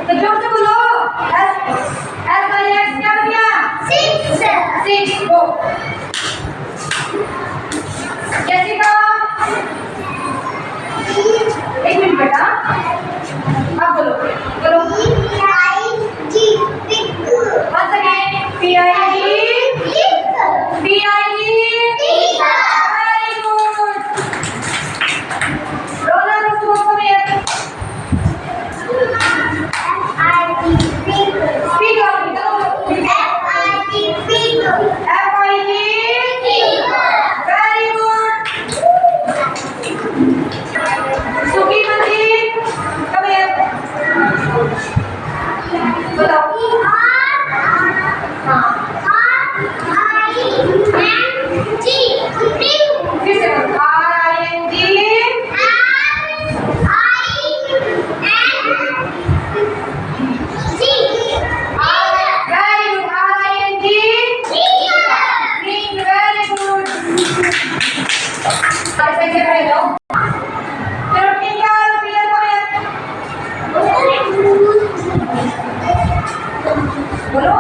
तो जोर से बोलो S-I-X क्या बनिया? Six go जैसिका एक मिनट बेटा अब बोलो once again P-I-E P-I-E very good roller come here Speak out F-I-T very good Suki Manjeet come here बताओ फिर से बोलो R-I-N-G very good R-I-N-G green very good सारे पैसे भरे जाओ चलो ठीक है भैया बोलो